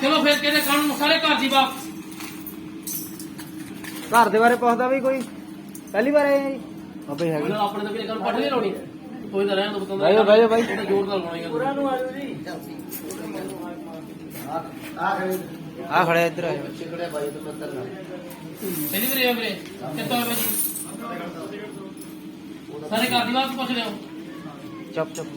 चलो फिर कहते कानून सारे घर की बात घर दे बारे पुछदा भी कोई पहली बार आए हैं जी बाबे है अपने तो भी पढ़ नहीं लानी कोई तो रहन तो बताऊं भाई भाई भाई जोर ਨਾਲ ਲਾਉਣੀ पूरा नु आजो जी आ खड़े इधर आए ਇਹਦੀ ਵੀਰੇ ਵੀਰੇ ਕਿੱਥੋਂ ਆਏ ਜੀ ਸਾਰੇ ਘਰ ਦੀ ਬਾਤ ਪੁੱਛ ਰਹੇ ਹੋ चुप चुप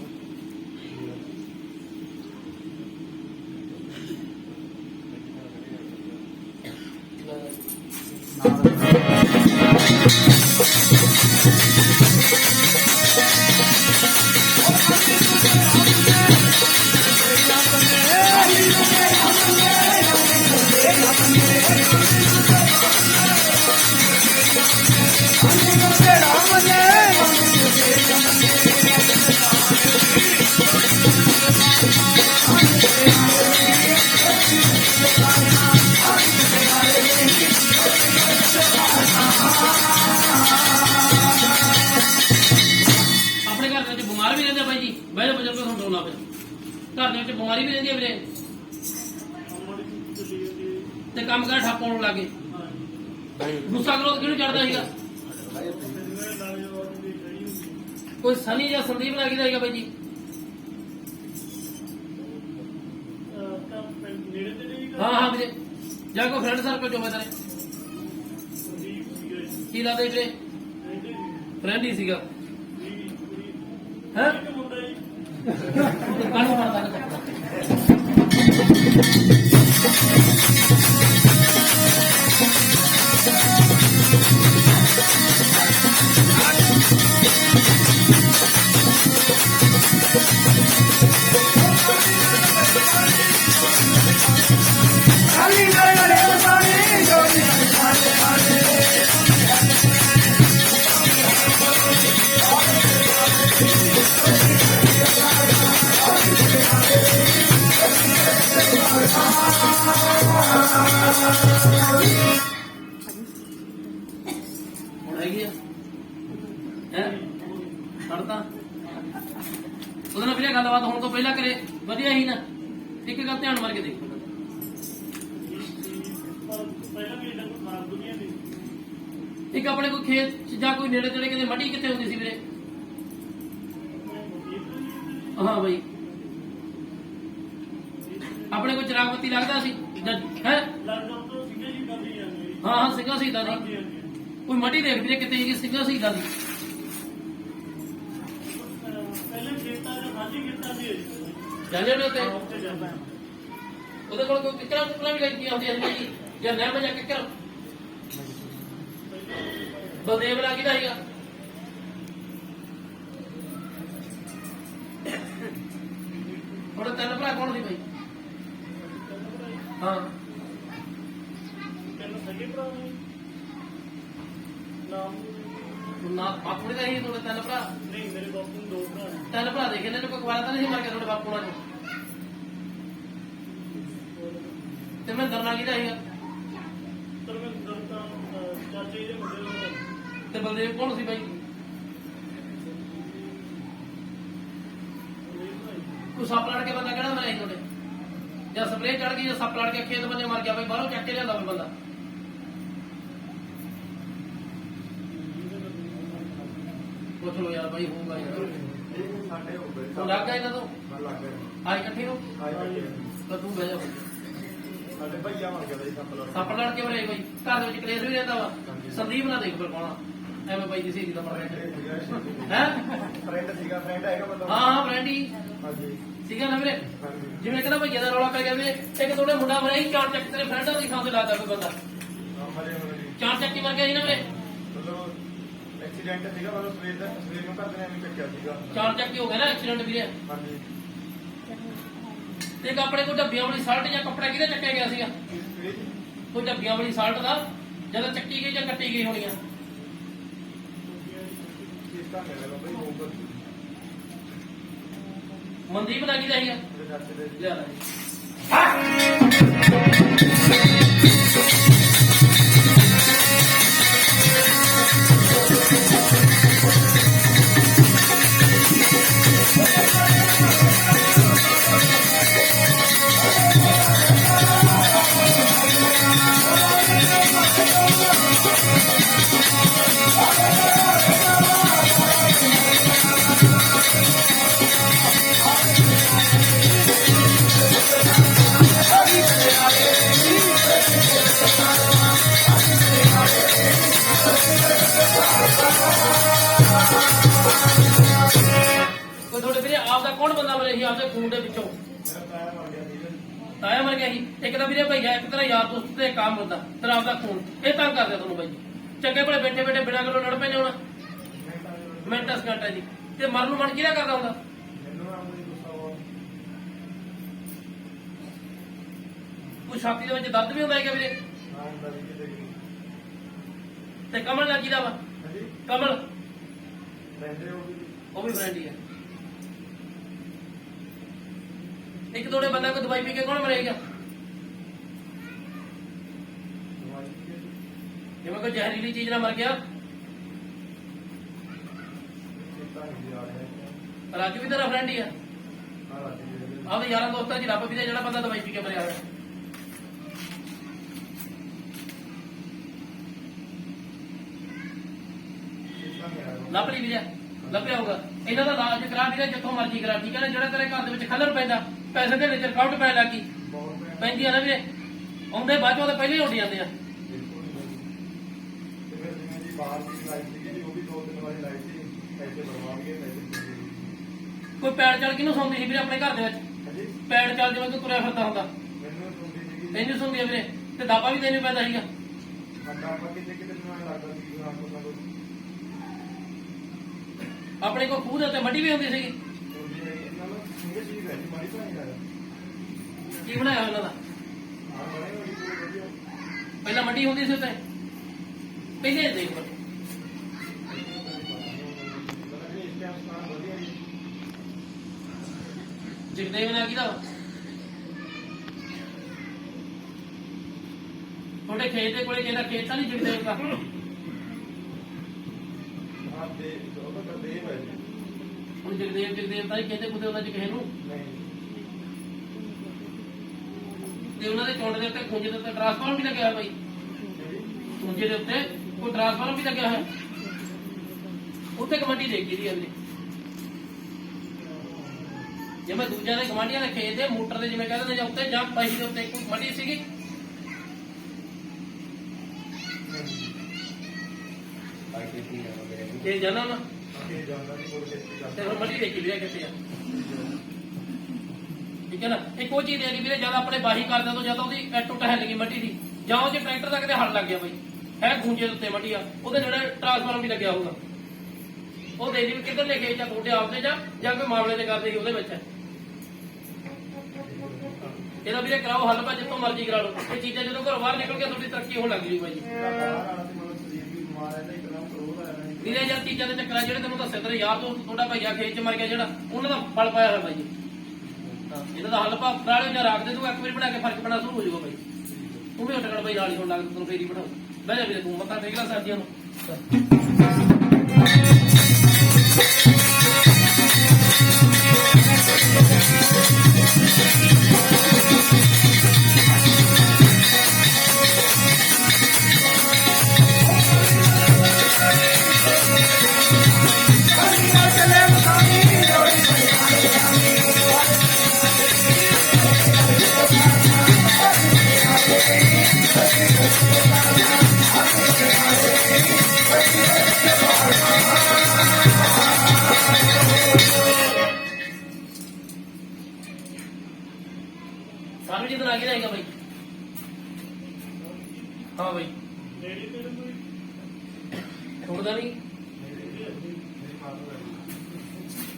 ਆਪਣੇ ਘਰ ਦੇ ਵਿੱਚ ਬਿਮਾਰ ਵੀ ਰਹਿੰਦੇ ਬਾਈ ਜੀ ਬਹਿ ਜਾ ਬਜ਼ੁਰਗ ਤੁਹਾਨੂੰ ਰੋਣਾ ਪਿਆ ਘਰ ਦੇ ਵਿੱਚ ਬਿਮਾਰੀ ਵੀ ਰਹਿੰਦੀ ਹੈ ਵੀਰੇ ਤੇ ਕੰਮ ਕਰ ਠੱਪ ਹੋਣ ਲੱਗੇ ਗੁੱਸਾ ਕਰੋ ਕਿਹਨੂੰ ਚੜਦਾ ਸੀਗਾ ਕੋਈ ਸਨੀ ਜਾਂ ਸੰਦੀਪ ਲੱਗੀ ਦਾ ਸੀਗਾ ਬਾਈ ਜੀ ਹਾਂ ਹਾਂ ਵੀਰੇ ਜਾਂ ਕੋਈ ਫਰੈਂਡ ਸਰਕਲ ਚੋਂ ਤੇਰੇ ਕੀ ਲੱਗਦਾ ਵੀਰੇ ਫਰੈਂਡ ਹੀ ਸੀਗਾ ਹੈ ਕਾਹਨੂੰ ਪੜਦਾ ਹੁਣ ਹੈਗੀ ਆ ਹੈ ਪੜਦਾ ਉਹਦੇ ਨਾਲ ਵੀਰੇ ਗੱਲਬਾਤ ਹੋਣ ਤੋਂ ਪਹਿਲਾਂ ਕਰੇ ਵਧੀਆ ਹੀ ਨਾ ਇੱਕ ਗੱਲ ਧਿਆਨ ਮਾਰ ਕੇ ਦੇਖੋ ਇੱਕ ਆਪਣੇ ਕੋਈ ਖੇਤ ਚ ਜਾਂ ਕੋਈ ਨੇੜੇ ਤੇੜੇ ਕਿਤੇ ਮੱਟੀ ਕਿੱਥੇ ਹੁੰਦੀ ਸੀ ਵੀਰੇ ਹਾਂ ਬਾਈ ਆਪਣੇ ਕੋਈ ਚਿਰਾਗ ਬੱਤੀ ਲੱਗਦਾ ਸੀ ਹੈ ਹਾਂ ਹਾਂ ਸਿੰਘਾਂ ਸ਼ਹੀਦਾਂ ਦੀ ਕੋਈ ਮੱਟੀ ਦੇਖ ਵੀਰੇ ਕਿਤੇ ਹੈਗੀ ਸਿੰਘਾਂ ਸ਼ਹੀਦਾਂ ਦੀ ਜਾਂਦੇ ਨੇ ਉੱਤੇ ਉਹਦੇ ਕੋਲ ਕੋਈ ਕਿੱਕਰਾਂ ਕੁੱਕਰਾਂ ਵੀ ਲੱਗੀਆਂ ਹੁੰਦੀਆਂ ਸੀ ਜੀ ਜਾਂ ਨਹਿਰ ਵਜਾ ਕਿੱਕਰ ਬਲਦੇਵ ਲੱਗੀ ਦਾ ਸੀਗਾ ਉਹਦੇ ਤਿੰਨ ਭਰਾ ਕੌਣ ਸੀ ਬਾਈ ਹਾਂ ਨਾ ਬਾਪੂ ਨੇ ਤਾਂ ਹੀ ਤੁਹਾਡੇ ਤਿੰਨ ਭਰਾ ਨਹੀਂ ਮੇਰੇ ਬਾਪੂ ਨੂੰ 2 ਭਰਾ ਤਿੰਨ ਭਰਾ ਦੇਖੇ ਨੇ ਕੋਈ ਵਾਰਾ ਤਾਂ ਨਹੀਂ ਮਾਰ ਕੇ ਤੁਹਾਡੇ ਬਾਪੂ ਨਾਲ ਤੇ ਮੈਂ ਦਰਨਾ ਕਿਹਦਾ ਸੀਗਾ ਤੇ ਬਲਦੇਵ ਕੌਣ ਸੀ ਬਾਈ ਕੋਈ ਸੱਪ ਲੜ ਕੇ ਬੰਦਾ ਕਿਹੜਾ ਮਰਿਆ ਸੀ ਤੁਹਾਡੇ ਜਾਂ ਸਪਰੇਅ ਚੜ ਗਈ ਜਾਂ ਸੱਪ ਲੜ ਕੇ ਖੇਤ ਬੰਦੇ ਮਰ ਗਿਆ ਬਾਈ ਬਾਹਰੋਂ ਚੱਕ ਕੇ ਲਿਆਂਦਾ ਕੋਈ ਬੰਦਾ ਪੁੱਛ ਲੋ ਯਾਰ ਬਾਈ ਹੋਊਗਾ ਯਾਰ ਸਾਡੇ ਹੋ ਗਏ ਲੱਗ ਗਿਆ ਇਹਨਾਂ ਤੋਂ ਲੱਗ ਗਿਆ ਆਈ ਇਕੱਠੇ ਹੋ ਤਾਂ ਤੂੰ ਬਹਿ ਜਾ ਸਾਡੇ ਭਈਆ ਮਰ ਗਿਆ ਬਾਈ ਸੱਪ ਲੜ ਕੇ ਮਰੇ ਬਾਈ ਘਰ ਦੇ ਵਿੱਚ ਕਲੇਸ਼ ਵੀ ਰਹਿੰਦਾ ਵਾ ਸੰਦੀਪ ਨਾਲ ਦੇਖ ਫਿਰ ਪਾਉਣਾ ਐਵੇਂ ਬਾਈ ਦੀ ਸਹੇਲੀ ਦਾ ਮਰ ਗਿਆ ਹੈ ਫਰੈਂਡ ਸੀਗਾ ਫਰੈਂਡ ਹੈਗਾ ਮਤਲਬ ਹਾਂ ਹਾਂ ਫਰੈਂਡ ਹੀ ਹਾਂਜੀ ਸੀਗਾ ਨਾ ਵੀਰੇ ਜਿਵੇਂ ਕਹਿੰਦਾ ਭਈਆ ਦਾ ਰੌਲਾ ਪੈ ਗਿਆ ਵੀਰੇ ਇੱਕ ਤੁਹਾਡੇ ਮੁੰਡਾ ਮਰਿਆ ਸੀ ਚਾਰ ਚੱਕ ਤੇਰੇ ਫਰੈਂਡਾਂ ਦੀ ਥਾਂ ਤੇ ਲਾਤਾ ਕੋਈ ਬੰਦਾ ਹਰੇ ਮਗਰੀ ਚਾਰ ਚੱਕੀ ਮਰ ਗਿਆ ਸੀ ਨਾ ਵੀਰੇ ਮਤਲਬ ਐਕਸੀਡੈਂਟ ਸੀਗਾ ਮਤਲਬ ਸਵੇਰ ਨੂੰ ਘਰ ਦੇ ਐਵੇਂ ਚੱਕਿਆ ਸੀਗਾ ਚਾਰ ਚੱਕੀ ਹੋ ਗਿਆ ਨਾ ਐਕਸੀਡੈਂਟ ਵੀਰੇ ਹਾਂਜੀ ਤੇ ਇੱਕ ਆਪਣੇ ਕੋਲ ਡੱਬੀਆਂ ਵਾਲੀ ਸਾਲਟ ਜਾਂ ਕੱਪੜਾ ਕਿਹਦੇ ਚੱਕਿਆ ਗਿਆ ਸੀਗਾ ਕਿਹੜੀ ਜੀ? ਕੋਈ ਡੱਬੀਆਂ ਵਾਲੀ ਸਾਲਟ ਦਾ ਜਦੋਂ ਚੱਕੀ ਗਈ ਜਾਂ ਕੱਟੀ ਗਈ ਹੋਣੀ ਆ ਕਿਸ ਤਰ੍ਹਾਂ ਮਿਲੇਗਾ ਬਈ ਹੋਊਗਾ ਮਨਦੀਪ ਦਾ ਕਿਹਦਾ ਸੀਗਾ ਮੇਰੇ ਚਾਚੇ ਦੇ ਲਿਆ ਲੈ ਕੋਈ ਤੁਹਾਡੇ ਵੀਰੇ ਆਪਦਾ ਕੌਣ ਬੰਦਾ ਮਰਿਆ ਸੀ ਆਪਦੇ ਖੂਨ ਦੇ ਵਿੱਚੋਂ ਮੇਰਾ ਤਾਇਆ ਮਰ ਗਿਆ ਸੀਗਾ ਤਾਇਆ ਮਰ ਗਿਆ ਸੀ ਇੱਕ ਤਾਂ ਵੀਰੇ ਭਈਆ ਇੱਕ ਤਰ੍ਹਾਂ ਯਾਰ ਦੋਸਤ ਤੇ ਕੰਮ ਹੁੰਦਾ ਤੇਰਾ ਆਪਦਾ ਖੂਨ ਇਹ ਤੰਗ ਕਰਦੇ ਤੁਹਾਨੂੰ ਬਾਈ ਜੀ ਚੰਗੇ ਭਲੇ ਬੈਠੇ ਬੈਠੇ ਬਿਨਾਂ ਗੱਲੋਂ ਲੜ ਪੈਣੇ ਹੋਣਾ ਮਿੰਟਾਂ ਸਕਿੰਟਾਂ ਜੀ ਤੇ ਮਰਨ ਨੂੰ ਮਨ ਕਿਹਦਾ ਕਰਦਾ ਹੁੰਦਾ ਮੈਨੂੰ ਨਾ ਆਪਣੀ ਗੁੱਸਾ ਬਹੁਤ ਕੋਈ ਛਾਤੀ ਦੇ ਵਿੱਚ ਦਰਦ ਵੀ ਹੁੰਦਾ ਹੈਗਾ ਵੀਰੇ ਨਾ ਹੁੰਦਾ ਵੀ ਕਿਤੇ ਵੀ ਤੇ ਕਮਲ ਦਾ ਕਿਹਦਾ ਵਾ ਹਾਂਜੀ ਕਮਲ ਰਹਿੰਦੇ ਹੋ ਵੀ ਉਹ ਵੀ ਫਰੈਂਡ ਹੀ ਆ ਇੱਕ ਤੋੜੇ ਬੰਦਾ ਕੋਈ ਦਵਾਈ ਪੀ ਕੇ ਕੌਣ ਮਰੇਗਾ ਦਵਾਈ ਕੀ ਜਿਵੇਂ ਕੋਈ ਜ਼ਹਿਰੀਲੀ ਚੀਜ਼ ਨਾਲ ਮਰ ਗਿਆ ਚੇਤਾ ਨਹੀਂ ਆ ਰਿਹਾ ਰਾਜੂ ਵੀ ਤੇਰਾ ਫਰੈਂਡ ਹੀ ਆ ਆ ਰਾਜੀ ਦੇ ਆਪਦੇ ਯਾਰਾਂ ਦੋਸਤਾਂ ਦੀ ਰੱਬ ਵੀ ਦਾ ਜਿਹੜਾ ਬੰਦਾ ਦਵਾਈ ਪੀ ਕੇ ਮਰਿਆ ਹੋਇਆ ਕਿਸ ਤਰ੍ਹਾਂ ਮੇਰਾ ਲੱਭ ਲਈ ਵੀਰੇ ਲੱਭਿਆ ਹੋਊਗਾ ਇਹਨਾਂ ਦਾ ਇਲਾਜ ਕਰਾ ਵੀਰੇ ਜਿੱਥੋਂ ਮਰਜ਼ੀ ਕਰਾ ਠੀਕ ਹੈ ਨਾ ਜਿਹੜਾ ਤੇਰੇ ਘਰ ਦੇ ਵਿੱਚ ਖੱਲਰ ਪੈਂਦਾ ਪੈਸੇ ਦੇ ਵਿੱਚ ਰਿਕਾਊਂਟ ਪੈਣ ਲੱਗੀ ਬਹੁਤ ਪੈਣ ਪੈਂਦੀ ਆ ਨਾ ਵੀਰੇ ਆਉਂਦੇ ਬਾਅਦ ਚੋਂ ਤਾਂ ਪਹਿਲੇ ਹੀ ਉੱਡ ਜਾਂਦੇ ਆ ਬਿਲਕੁਲ ਨਹੀਂ। ਤੇ ਫਿਰ ਜਿਵੇਂ ਜੀ ਬਾਹਰ ਦੀ ਲਾਈਟ ਸੀਗੀ ਜੀ ਉਹ ਵੀ 2-3 ਵਾਰੀ ਲਾਈਟ ਸੀ ਪੈਸੇ ਬਰਬਾਦ ਗਏ ਪੈਸੇ ਚਲੇ ਗਏ। ਕੋਈ ਪੈੜ ਚੱਲ ਕਿਹਨੂੰ ਸੌਂਦੀ ਸੀ ਵੀਰੇ ਆਪਣੇ ਘਰ ਦੇ ਵਿੱਚ ਹਾਂਜੀ ਪੈੜ ਚੱਲ ਜਿਵੇਂ ਕੋਈ ਤੁਰਿਆ ਫਿਰਦਾ ਹੁੰਦਾ ਮੈਨੂੰ ਸੁਣਦੀ ਸੀਗੀ ਤੈਨੂੰ ਸੁਣਦੀ ਆ ਵੀਰੇ ਤੇ ਦਾਪਾ ਵੀ ਤੈਨੂੰ ਪੈਂਦਾ ਸੀਗਾ ਸਾਡਾ ਆਪਾਂ ਕਿਤੇ ਕਿਤੇ ਨੂੰ ਐਂ ਲੱਗਦਾ ਸੀ ਕਿ ਆਪਕੋ ਸਾਨੂੰ ਆਪਣੇ ਕੋਲ ਖੂਹ ਦੇ ਉੱਤੇ ਮੱਡੀ ਵੀ ਹੁੰਦੀ ਸੀਗੀ ਹੁੰਦੀ ਹੈ ਇਹਨਾਂ ਨੂੰ ਸਿੰਗਲ ਚੀਜ਼ ਹੈ ਜੀ ਮਾੜੀ ਤਾਂ ਨਹੀਂ ਲੱਗਦਾ ਕੀ ਬਣਾਇਆ ਉਹਨਾਂ ਦਾ ਆ ਬਣੇ ਹੋਈ ਪੂਰੀ ਵਧੀਆ ਪਹਿਲਾਂ ਮੱਡੀ ਹੁੰਦੀ ਸੀ ਉੱਤੇ ਪਹਿਲੇ ਦੇਖ ਲਓ ਪਤਾ ਨਹੀਂ ਇਸ ਟਾਈਮ ਸਥਾਨ ਵਧੀਆ ਜੀ ਜਗਦੇਵ ਨਾਲ ਕਿਹਦਾ ਵਾ? ਤੁਹਾਡੇ ਖੇਤ ਦੇ ਕੋਲੇ ਕਿਹਦਾ ਖੇਤ ਤਾਂ ਨਹੀਂ ਜਗਦੇਵ ਦਾ ਆਪ ਦੇ ਉਹ ਤਾਂ ਦੇਵ ਹੈ ਜੀ ਹੁਣ ਜਗਦੇਵ ਤਾਂ ਹੀ ਕਹਿੰਦੇ ਕੁੱਤੇ ਉਹਨਾਂ ਚ ਕਿਸੇ ਨੂੰ ਨਹੀਂ ਤੇ ਉਹਨਾਂ ਦੇ ਚੌਂਡ ਦੇ ਉੱਤੇ ਖੁੰਝੇ ਦੇ ਉੱਤੇ ਟਰਾਂਸਫਾਰਮਰ ਵੀ ਲੱਗਿਆ ਹੋਇਆ ਬਾਈ ਖੁੰਝੇ ਦੇ ਉੱਤੇ ਕੋਈ ਟਰਾਂਸਫਾਰਮਰ ਵੀ ਲੱਗਿਆ ਹੋਇਆ ਉੱਥੇ ਕਮੇਟੀ ਦੇਖੀ ਦੀ ਅੰਦੇ ਜਿਵੇਂ ਦੂਜਿਆਂ ਦੇ ਗਵਾਂਢੀਆਂ ਦੇ ਖੇਤ ਦੇ ਮੋਟਰ ਦੇ ਜਿਵੇਂ ਕਹਿੰਦੇ ਨੇ ਜਾਂ ਉੱਤੇ ਜਾਂ ਪਾਈ ਦੇ ਉੱਤੇ ਕੋਈ ਮੱਡੀ ਸੀਗੀ ਇਹ ਜਾਣਾ ਨਾ ਅੱਗੇ ਜਾਂਦਾ ਨਹੀਂ ਕੋਈ ਖੇਤੀ ਤੇ ਕਰਦਾ ਫਿਰ ਮੱਡੀ ਦੇਖੀ ਵੀਰੇ ਕਿੱਥੇ ਆ ਠੀਕ ਹੈ ਨਾ ਇੱਕ ਉਹ ਚੀਜ਼ ਦੇਣੀ ਵੀਰੇ ਜਦ ਆਪਣੇ ਬਾਹੀ ਕਰਦਾ ਤੋਂ ਜਦ ਉਹਦੀ ਟੁੱਟ ਹਿੱਲ ਗਈ ਮੱਡੀ ਦੀ ਜਾਂ ਉਹ ਜੇ ਟਰੈਕਟਰ ਦਾ ਕਿਤੇ ਹੱਲ ਲੱਗ ਗਿਆ ਬਈ ਹੈ ਖੂੰਜੇ ਦੇ ਉੱਤੇ ਮੱਡੀ ਆ ਉਹਦੇ ਜਿਹੜਾ ਟਰਾਂਸਫਾਰਮਰ ਵੀ ਲੱਗਿਆ ਹੋਊਗਾ ਉਹ ਦੇ ਦੀ ਵੀ ਕਿੱਧਰ ਲੈ ਕੇ ਜਾਂ ਤੁਹਾਡੇ ਆਪਦੇ ਜਾਂ ਕੋਈ ਮਾਮਲੇ ਤੇ ਕਰਦੇ ਸੀ ਉਹਦੇ ਵਿੱਚ ਇਹਦਾ ਵੀਰੇ ਕਰਾਓ ਹੱਲ ਭਾ ਜਿੱਥੋਂ ਮਰਜ਼ੀ ਕਰਾ ਲਓ ਇਹ ਚੀਜ਼ਾਂ ਜਦੋਂ ਘਰੋਂ ਬਾਹਰ ਨਿਕਲ ਕੇ ਤੁਹਾਡੀ ਤਰੱਕੀ ਹੋਣ ਲੱਗ ਜੂਗੀ ਬਾਈ ਜੀ ਬਾਹਰ ਆਣਾ ਸੀ ਮਤਲਬ ਸਰੀਰ ਵੀ ਬਿਮਾਰ ਰਹਿੰਦਾ ਇੱਕਦਮ ਕਰੋਧ ਆ ਜਾਂਦਾ ਵੀਰੇ ਯਾਰ ਚੀਜ਼ਾਂ ਦੇ ਚੱਕਰਾਂ ਜਿਹੜੇ ਤੈਨੂੰ ਦੱਸਿਆ ਤੇਰੇ ਯਾਰ ਦੋਸਤ ਤੁਹਾਡਾ ਭਈਆ ਖੇਤ ਚ ਮਰ ਗਿਆ ਜਿਹੜਾ ਉਹਨਾਂ ਦਾ ਫਲ ਪਾਇਆ ਹੋਇਆ ਬਾਈ ਜੀ ਇਹਦਾ ਤਾਂ ਹੱਲ ਭਾ ਕਰਾਲੇ ਜਾਂ ਰੱਖ ਦੇ ਤੂੰ ਇੱਕ ਵਾਰੀ ਬਣਾ ਕੇ ਫਰਕ ਪੈਣਾ ਸ਼ੁਰੂ ਹੋ ਜਾਊਗਾ ਬਾਈ ਤੂੰ ਵੀ ਉੱਠ ਬਾਈ ਨਾਲ ਹੀ ਹੁਣ ਲੱਗ ਤੈਨੂੰ ਫੇਰੀ ਬਣਾਓ ਬਹਿ ਜਾ ਵੀਰੇ ਤੂੰ ਮੱਥਾ ਟੇਕ ਲੈ ਸਰਦੀਆਂ ਨੂੰ ਸਾਨੂੰ ਜਿੱਦ ਲੱਗ ਰਹੇਗਾ ਬਾਈ ਹਾਂ ਬਾਈ ਛੋੜਦਾ ਨਹੀਂ ਮੇਰੀ ਮਾਂ ਤੋਂ ਲੈ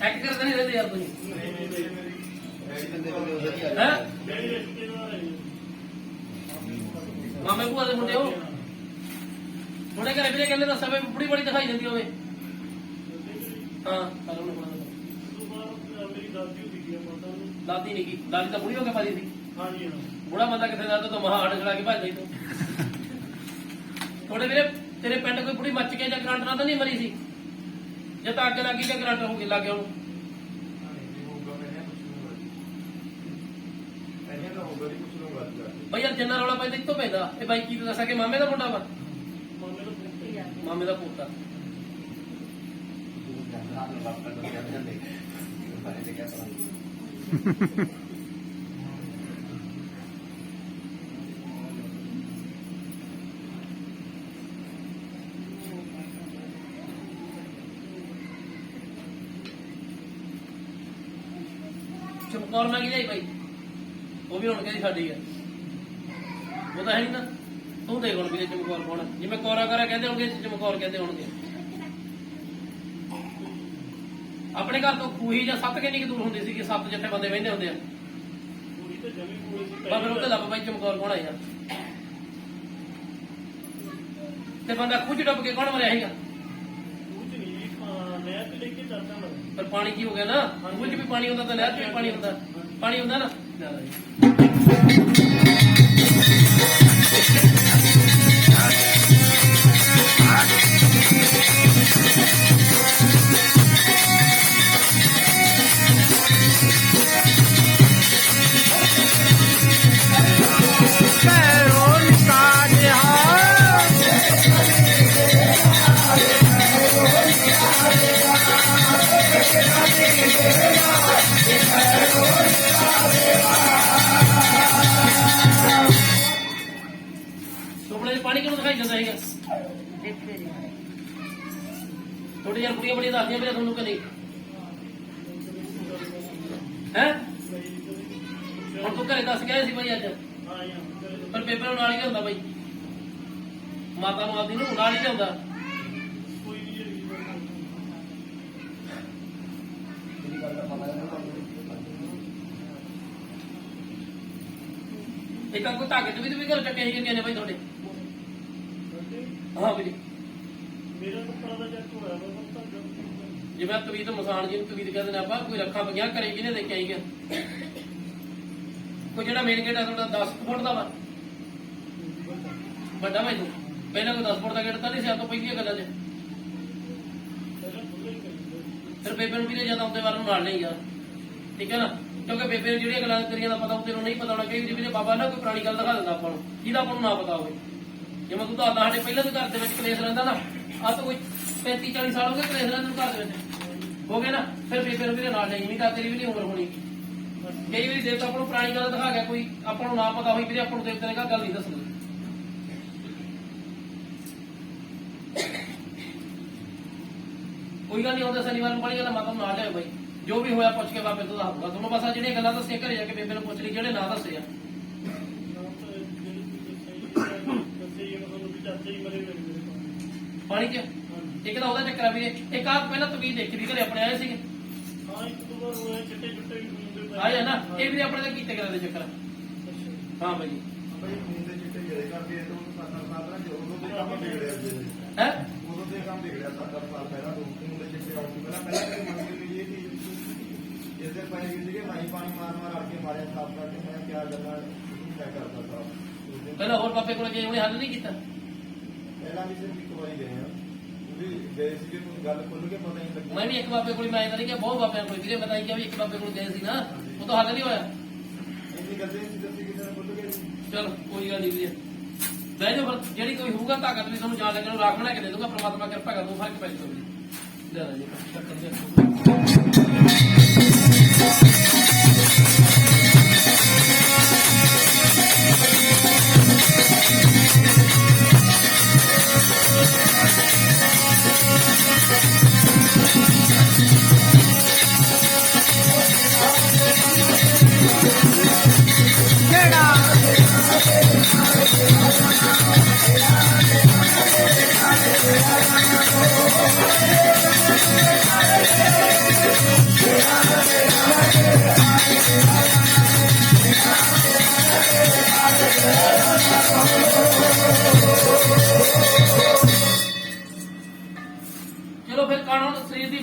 ਐਕਟ ਕਰਦਾ ਨਹੀਂ ਰਹਿੰਦੇ ਯਾਰ ਤੁਸੀਂ ਹੈ ਮਾਮੇ ਭੂਆ ਦੇ ਮੁੰਡੇ ਹੋ ਮੁੰਡੇ ਘਰੇ ਵੀਰੇ ਕਹਿੰਦੇ ਤਾਂ ਸਭੇ ਬੁੜੀ ਬੜੀ ਦਿਖਾਈ ਜਾਂਦੀ ਹੋਵੇ ਹਾਂ ਪਰ ਉਹਨੂੰ ਬਣਾ ਦਾਦੀ ਨਹੀਂ ਕੀ ਦਾਦੀ ਤਾਂ ਬੁੜੀ ਹੋ ਕੇ ਪਾਦੀ ਸੀ ਬੁੜਾ ਬੰਦਾ ਕਿੱਥੇ ਜਾਂਦਾ ਤਾਂ ਮਹਾ ਹੱਡ ਛੜਾ ਕੇ ਭੱਜ ਜਾਈ ਤੂੰ ਥੋੜੇ ਵੀਰੇ ਤੇਰੇ ਪਿੰਡ ਕੋਈ ਬੁੜੀ ਮੱਚ ਕੇ ਜਾਂ ਕਰੰਟ ਨਾਲ ਤਾਂ ਨਹੀਂ ਮਰੀ ਸੀ ਜੇ ਤਾਂ ਅੱਗ ਲੱਗੀ ਜਾਂ ਕਰੰਟ ਹੋ ਕੇ ਲੱਗ ਗਿਆ ਉਹਨੂੰ ਬਈ ਯਾਰ ਜਿੰਨਾ ਰੌਲਾ ਪੈਂਦਾ ਇੱਥੋਂ ਪੈਂਦਾ ਇਹ ਬਾਈ ਕੀ ਦੱਸਾਂ ਕਿ ਮਾਮੇ ਦਾ ਮੁੰਡਾ ਵਾ ਮਾਮੇ ਦਾ ਪੋਤਾ ਚਮਕੌਰ ਮੰਗੀ ਜਾਈ ਬਾਈ ਉਹ ਵੀ ਹੁਣ ਕਹਿੰਦੀ ਸਾਡੀ ਹੈ ਉਹ ਤਾਂ ਹੈ ਨਹੀਂ ਨਾ ਤੂੰ ਦੇਖ ਹੁਣ ਵੀ ਚਮਕੌਰ ਕੌਣ ਹੈ ਜਿਵੇਂ ਕੋਰਾ ਕਰਾ ਕਹਿੰਦੇ ਹੋਣਗੇ ਚਮਕੌਰ ਕਹਿੰਦੇ ਹੋਣਗੇ ਆਪਣੇ ਘਰ ਤੋਂ ਖੂਹੀ ਜਾਂ ਸੱਤ ਕਿੰਨੀ ਕੁ ਦੂਰ ਹੁੰਦੀ ਸੀ ਕਿ ਸੱਤ ਜਿੱਥੇ ਬੰਦੇ ਬਹਿੰਦੇ ਹੁੰਦੇ ਆ ਬਾਬਰ ਉੱਤੇ ਲੱਭ ਬਾਈ ਚਮਕੌਰ ਕੌਣ ਆ ਯਾਰ ਤੇ ਬੰਦਾ ਖੁੱਜ ਡੁੱਬ ਕੇ ਕੌਣ ਮਰਿਆ ਸੀਗਾ ਪਰ ਪਾਣੀ ਕੀ ਹੋ ਗਿਆ ਨਾ ਖੁੱਜ ਵੀ ਪਾਣੀ ਹੁੰਦਾ ਤਾਂ ਨਹਿਰ 'ਚ ਵੀ ਪਾਣੀ ਹੁੰਦਾ ਨਾ ਸੁਪਨੇ 'ਚ ਪਾਣੀ ਕਿਉਂ ਦਿਖਾਈ ਜਾਂਦਾ ਸੀਗਾ ਥੋੜੀ ਯਾਰ ਕੁੜੀਆਂ ਬੜੀਆਂ ਦੱਸਦੀਆਂ ਵੀਰੇ ਤੁਹਾਨੂੰ ਕਿ ਨਹੀਂ ਹੈ ਹੁਣ ਤੂੰ ਘਰੇ ਦੱਸ ਗਿਆ ਸੀ ਬਾਈ ਅੱਜ ਪਰ ਪੇਪਰ ਨਾਲ ਹੀ ਹੁੰਦਾ ਬਾਈ ਮਾਤਾ ਨੂੰ ਆਪਦੀ ਨੂੰ ਨਾਲ ਹੀ ਹੁੰਦਾ ਇੱਕ ਕੋਈ ਧਾਗੇ ਚ ਵੀ ਘਰ ਕੱਟੇ ਸੀਗੇ ਕਿੰਨੇ ਬਾਈ ਤੁਹਾਡੇ ਹਾਂ ਵੀਰੇ ਜਿਵੇਂ ਤਵੀਤ ਮਸਾਨ ਜੀ ਨੂੰ ਤਵੀਤ ਕਹਿੰਦੇ ਨੇ ਆਪਾਂ ਕੋਈ ਰੱਖਾ ਪਗਿਆ ਘਰੇ ਕਿਹਨੇ ਦੇਖਿਆ ਸੀਗਾ ਕੋਈ ਜਿਹੜਾ ਮੇਨ ਗੇਟ ਆ ਤੁਹਾਡਾ 10 ਫੁੱਟ ਦਾ ਵਾ ਵੱਡਾ ਭਾਈ ਤੂੰ ਪਹਿਲਾਂ ਕੋਈ 10 ਫੁੱਟ ਦਾ ਗੇਟ ਤਾਂ ਨਹੀਂ ਸੀ ਆ ਤੋਂ ਪਹਿਲੀਆਂ ਗੱਲਾਂ 'ਚ ਫਿਰ ਬੇਬੇ ਨੂੰ ਵੀਰੇ ਜਿਆਦਾ ਆਉਂਦੇ ਵਾਰ ਨੂੰ ਨਾਲ ਨਹੀਂ ਯਾਰ ਠੀਕ ਹੈ ਨਾ ਕਿਉਂਕਿ ਬੇਬੇ ਨੂੰ ਜਿਹੜੀਆਂ ਗੱਲਾਂ ਕਰੀਆਂ ਦਾ ਪਤਾ ਤੈਨੂੰ ਨਹੀਂ ਪਤਾ ਹੋਣਾ ਕਈ ਵਾਰੀ ਬਾਬਾ ਨਾ ਕੋਈ ਪੁਰਾਣੀ ਗੱਲ ਦਿਖਾ ਦਿੰਦਾ ਆਪਾਂ ਨੂੰ ਜਿਹਦਾ ਆਪਾਂ ਨੂੰ ਨਾ ਪਤਾ ਹੋਵੇ ਜਿਵੇਂ ਤੂੰ ਦੱਸਦਾ ਸਾਡੇ ਪਹਿਲਾਂ ਦੇ ਘਰ ਦੇ ਵਿੱਚ ਕਲੇਸ਼ ਰਹਿੰਦਾ ਨਾ ਆ ਤਾਂ ਕੋਈ 35-40 ਸਾਲ ਹੋ ਗਏ ਕਲੇਸ਼ ਰਹਿੰਦੇ ਨੂੰ ਘਰ ਦੇ ਵਿੱਚ ਹੋ ਗਏ ਨਾ ਫਿਰ ਬੇਬੇ ਨੂੰ ਵੀਰੇ ਨਾਲ ਨਹੀਂ ਤਾਂ ਤੇਰੀ ਵੀ ਨਹੀਂ ਉਮਰ ਹੋਣੀ ਕਈ ਵਾਰੀ ਦੇਵਤਾ ਆਪਾਂ ਨੂੰ ਪੁਰਾਣੀ ਗੱਲ ਦਿਖਾ ਗਿਆ ਕੋਈ ਆਪਾਂ ਨੂੰ ਨਾ ਪਤਾ ਹੋਈ ਵੀਰੇ ਆਪਾਂ ਨੂੰ ਦੇਵਤਾ ਨੇ ਕਹਾ ਗੱਲ ਨਹੀਂ ਦੱਸਣੀ ਕੋਈ ਗੱਲ ਨਹੀਂ ਆਉਂਦਾ ਸ਼ਨੀਵਾਰ ਨੂੰ ਪੜੀ ਗੱਲ ਮਾਤਾ ਨੂੰ ਨਾਲ ਲਿਆਓ ਬਾਈ ਜੋ ਵੀ ਹੋਇਆ ਪੁੱਛ ਕੇ ਬਾਬੇ ਤੋਂ ਦੱਸੂਗਾ ਤੁਹਾਨੂੰ ਬਸ ਆ ਜਿਹੜੀਆਂ ਗੱਲਾਂ ਦੱਸੀਆਂ ਘਰੇ ਜਾ ਕੇ ਬੇਬੇ ਨੂੰ ਪੁੱਛ ਲਈ ਜਿਹੜੇ ਨਾ ਦੱਸੇ ਆ ਪਾਣੀ ਚ ਇੱਕ ਤਾਂ ਉਹਦਾ ਚੱਕਰ ਆ ਵੀਰੇ ਇੱਕ ਆ ਪਹਿਲਾਂ ਤਵੀਰ ਦੇਖੀ ਦੀ ਘਰੇ ਆਪਣੇ ਆਏ ਸੀਗੇ ਆਏ ਨਾ ਇਹ ਵੀ ਆਪਣੇ ਦਾ ਕੀਤੇ ਕਰਾ ਦੇ ਚੱਕਰ ਹਾਂ ਬਾਈ ਜੀ ਹੈ ਉਦੋਂ ਦੇ ਕੰਮ ਵਿਗੜਿਆ 7-8 ਸਾਲ ਪਹਿਲਾਂ ਖੂਨ ਦੇ ਚਿੱਟੇ ਆਉਣ ਤੋਂ ਪਹਿਲਾਂ ਮੰਗੀ ਵੀ ਇਹ ਸੀ ਜਿੱਦੇ ਪਾਣੀ ਵੀ ਸੀਗੇ ਮਾਈ ਪਾਣੀ ਮਾਰ ਕੇ ਮਾਰਿਆ ਸਾਫ ਕਰਕੇ ਮੈਂ ਕਿਆ ਗੱਲਾਂ ਮੈਂ ਕਰਦਾ ਸਾਫ ਪਹਿਲਾਂ ਹੋਰ ਬਾਬੇ ਕੋਲ ਗਏ ਉਹਨੇ ਹੱਲ ਨਹੀਂ ਕੀਤਾ ਪਹਿਲਾਂ ਵੀ ਸਿਰਫ ਇੱਕ ਵਾਰੀ ਗਏ ਆ ਉਹ ਵੀ ਗਏ ਸੀਗੇ ਕੋਈ ਗੱਲ ਖੁੱਲ ਕੇ ਪਤਾ ਨਹੀਂ ਲੱਗਿਆ ਮੈਂ ਵੀ ਇੱਕ ਬਾਬੇ ਕੋਲ ਮੈਂ ਆਇਆ ਨਹੀਂ ਕਿ ਬਹੁਤ ਬਾਬਿਆਂ ਕੋਲ ਵੀਰੇ ਬਤਾਈ ਕਿ ਵੀ ਇੱਕ ਬਾਬੇ ਕੋਲ ਗਏ ਸੀ ਨਾ ਉਹ ਤਾਂ ਹੱਲ ਨਹੀਂ ਹੋਇਆ ਇੰਨੀ ਗੱਲ ਨਹੀਂ ਦੱਸੀ ਕਿਸੇ ਨੇ ਖੁੱਲ ਕੇ ਚਲ ਕੋਈ ਗੱਲ ਨਹੀਂ ਵੀਰੇ ਬਹਿ ਜਾਓ ਫਿਰ ਜਿਹੜੀ ਕੋਈ ਹੋਊਗਾ ਤਾਕਤ ਵੀ ਤੁਹਾਨੂੰ ਜਾਣ ਲੱਗਣ ਨੂੰ ਰਾਖ ਬਣਾ ਕੇ ਦੇ ਦੂੰਗਾ ਪ੍ਰਮਾਤਮਾ ਕਿਰਪਾ ਕਰ ਦੂੰ ਫਰਕ ਪੈ ਜਾਊਗਾ ਲੈ ਕਿਹੜਾ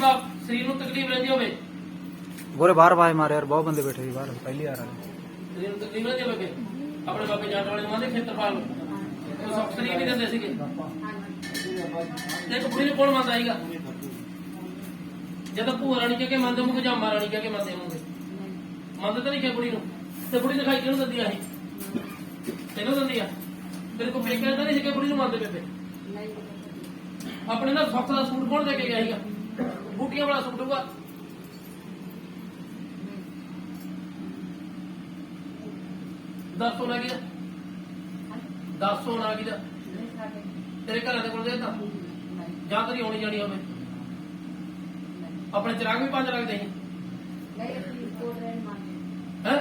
ਬਾਪ ਸਰੀਰ ਨੂੰ ਤਕਲੀਫ ਰਹਿੰਦੀ ਹੋਵੇ गोरे बाहर आवाज मारे यार बहुत बंदे बैठे थे बाहर पहली आ रहा ਸਰੀਰ ਨੂੰ ਤਕਲੀਫ ਰਹਿੰਦੀ ਹੋਵੇ ਆਪਣੇ ਬਾਬੇ ਜੱਟ ਵਾਲੇ ਨੂੰ ਆਂਦੇ ਖੇਤਰਪਾਲ ਨੂੰ ਉਹ ਸਭ ਸਰੀਰ ਨਹੀਂ ਦਿੰਦੇ ਸੀਗੇ ਤੇ ਕੁੜੀ ਨੂੰ ਕੌਣ ਮੰਨਦਾ ਸੀਗਾ ਜਦੋਂ ਭੂਆ ਰਾਣੀ ਕਹਿ ਕੇ ਮੰਨਦੇ ਹੋਗੇ ਜਾਂ ਮਾਂ ਰਾਣੀ ਕਹਿ ਕੇ ਮੰਨਦੇ ਹੋਗੇ ਮੰਨਦੇ ਤਾਂ ਨਹੀਂ ਕਿ ਕੁੜੀ ਨੂੰ ਤੇ ਕੁੜੀ ਦਿਖਾਈ ਕਿਹਨੂੰ ਦਿੰਦੀ ਆ ਇਹ ਤੈਨੂੰ ਦਿੰਦੀ ਆ ਤੇਰੇ ਕੋਲ ਪੇਕੇ ਤਾਂ ਨਹੀਂ ਸੀ ਕਿ ਕੁੜੀ ਨੂੰ ਮੰਨਦੇ ਬੇਬੇ ਆਪਣੇ ਨਾਲ ਸੁੱਖ ਦਾ ਸੂਟ ਕੌਣ ਦੇ ਕੇ ਗਿਆ ਸੀਗਾ ਬੂਟੀਆਂ ਵਾਲਾ ਸੂਟ ਹੋਊਗਾ ਦੱਸੋ ਨਾ ਕਿਦਾ ਦੱਸੋ ਨਾ ਕਿਦਾ ਤੇਰੇ ਘਰਾਂ ਦੇ ਕੋਲ ਦੇ ਤਾਂ ਜਾਂ ਤੇਰੀ ਆਉਣੀ ਜਾਣੀ ਹੋਵੇ ਆਪਣੇ ਚਿਰਾਗ ਵੀ 5 ਲੱਗਦੇ ਸੀ ਹੈ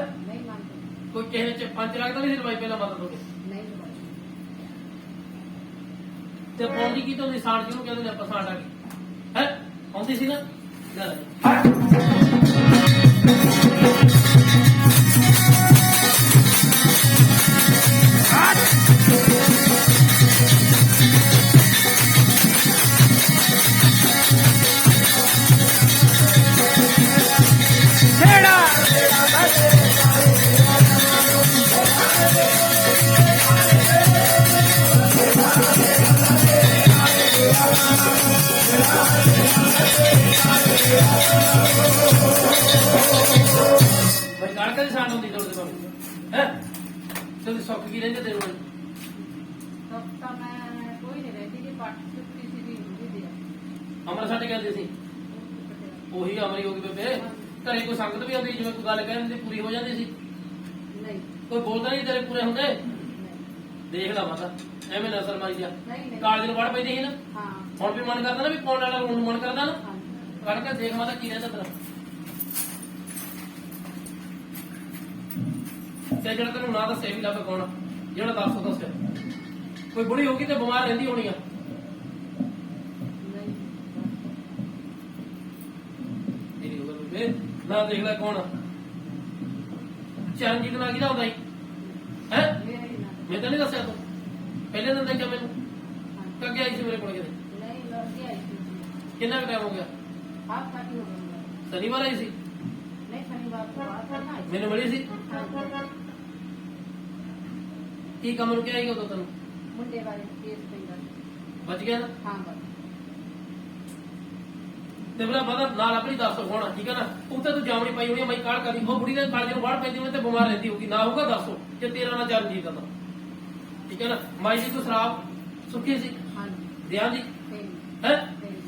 ਕੋਈ ਕਿਸੇ ਨੇ 5 ਲੱਖ ਤਾਂ ਨਹੀਂ ਸੀ ਦਵਾਈ ਪਹਿਲਾਂ ਮਦਦ ਹੋਵੇ ਤੇ ਪੌਣ ਦੀ ਕੀ ਤੋਂ ਸਾੜ ਜਿਹਨੂੰ ਕਹਿੰਦੇ ਨੇ ਆਪਾਂ ਸਾੜ ਆ ਗਈ ਹੈ ਆਉਂਦੀ ਸੀ ਨਾ ਲੈ भाई गाड़ का निशान होती दौड़ते दौड़ है जल्दी सौख की रहते तेरे भाई अमर साडे कहते सी ਉਹੀ ਅਮਰੀ ਹੋ ਗਈ ਬੇਬੇ ਘਰੇ ਕੋਈ ਸੰਗਤ ਵੀ ਆਉਂਦੀ ਜਿਵੇਂ ਕੋਈ ਗੱਲ ਕਹਿੰਦੇ ਪੂਰੀ ਹੋ ਜਾਂਦੀ ਸੀ ਕੋਈ ਬੋਲਦਾ ਨਹੀਂ ਤੇਰੇ ਪੂਰੇ ਹੁੰਦੇ ਦੇਖ ਲਾ ਮਾਤਾ ਐਵੇਂ ਨਸਰ ਮਾਰੀ ਜਾ ਕਾਲਜ ਨੂੰ ਵੜ ਪੈਂਦੀ ਸੀ ਨਾ ਹੁਣ ਵੀ ਮਨ ਕਰਦਾ ਨਾ ਵੀ ਪੌਣ ਵਾਲਾ ਰੋਣ ਨੂੰ ਮਨ ਕਰਦਾ ਨਾ ਕੱਢ ਕੇ ਦੇਖ ਮਾਤਾ ਕੀ ਰਹਿੰਦਾ ਤੇਰਾ ਤੇ ਜਿਹੜਾ ਤੈਨੂੰ ਨਾ ਦੱਸੇ ਵੀ ਲੱਭ ਕੌਣ ਜਿਹੜਾ ਦੱਸਿਆ ਕੋਈ ਬੁੜੀ ਹੋਗੀ ਤੇ ਬਿਮਾਰ ਰਹਿੰਦੀ ਹੋਣੀ ਆ ਨਾ ਦੇਖ ਲੈ ਕੌਣ ਚਰਨਜੀਤ ਨਾਲ ਕਿਹਦਾ ਹੁੰਦਾ ਸੀ ਹੈ ਮੈਂ ਤਾਂ ਨਹੀਂ ਦੱਸਿਆ ਤੂੰ ਪਹਿਲੇ ਦਿਨ ਦੇਖਿਆ ਮੈਨੂੰ ਕੱਗੇ ਆਈ ਸੀ ਮੇਰੇ ਕੋਲ ਕਿਤੇ ਕਿੰਨਾ ਟਾਈਮ ਹੋ ਗਿਆ ਸ਼ਨੀਵਾਰ ਆਈ ਸੀ ਮੈਨੂੰ ਮਿਲੀ ਸੀ ਕੀ ਕੰਮ ਨੂੰ ਕਿਹਾ ਸੀਗਾ ਉਦੋਂ ਤੈਨੂੰ ਬਚ ਗਿਆ ਨਾ ਤੇ ਬਲਾ ਪਤਾ ਨਾਲ ਆਪਣੀ ਦੱਸ ਹੋਣਾ ਠੀਕ ਹੈ ਨਾ ਉੱਤੇ ਤੂੰ ਜਾਮਣੀ ਪਾਈ ਹੋਣੀ ਮੈਂ ਕਾਲ ਕਰਦੀ ਉਹ ਬੁੜੀ ਦੇ ਕਾਲ ਨੂੰ ਵੜ ਪੈਂਦੀ ਹੋਣੀ ਤੇ ਬਿਮਾਰ ਰਹਿੰਦੀ ਹੋਗੀ ਨਾ ਹੋਊਗਾ ਦੱਸੋ ਜੇ ਤੇਰਾ ਨਾ ਚਰਨਜੀਤ ਦਾ ਠੀਕ ਹੈ ਨਾ ਮਾਈ ਜੀ ਤੂੰ ਸ਼ਰਾਬ ਸੁੱਕੀ ਸੀ ਦਿਆਂ ਜੀ ਹੈ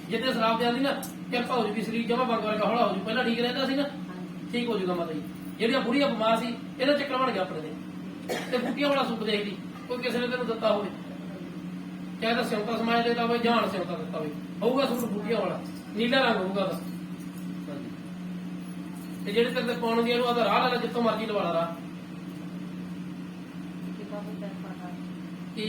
ਜਿੱਤੇ ਸ਼ਰਾਬ ਦਿਆਂ ਦੀ ਨਾ ਕਿਰਪਾ ਹੋ ਜੂਗੀ ਸਰੀਰ ਜਮਾ ਬੰਦ ਵਰਗਾ ਹੌਲਾ ਹੋ ਜੂ ਪਹਿਲਾਂ ਠੀਕ ਰਹਿੰਦਾ ਸੀ ਨਾ ਠੀਕ ਹੋ ਜੂਗਾ ਮਾਤਾ ਜੀ ਜਿਹੜੀਆਂ ਬੁੜੀਆਂ ਬਿਮਾਰ ਸੀ ਇਹਦਾ ਚੱਕਰ ਬਣ ਗਿਆ ਆਪਣੇ ਦੇ ਤੇ ਬੁੱਟੀਆਂ ਵਾਲਾ ਸੁੱਕ ਦੇਖਦੀ ਕੋਈ ਕਿਸੇ ਨੇ ਤੈਨੂੰ ਦਿੱਤਾ ਹੋਵੇ ਚਾਹੇ ਤਾਂ ਸਿਉਂਤਾ ਸਮਾਜ ਦੇਤਾ ਹੋਵੇ ਜਾਣ ਸਿਉਂਤਾ ਦਿੱਤਾ ਹੋਵੇ ਹੋਊਗਾ ਸੂਟ ਬੁੱਟੀਆਂ ਵਾਲਾ ਨੀਲਾ ਰੰਗ ਹੋਊਗਾ ਦਾ ਤੇ ਜਿਹੜੇ ਤੇਰੇ ਪਾਉਣ ਦੀ ਇਹਨੂੰ ਆਦਾ ਰਾਹ ਲੈ ਜਿੱਥੋਂ ਮਰਜ਼ੀ ਲਵਾ ਲਾ ਰਾਹ ਕੀ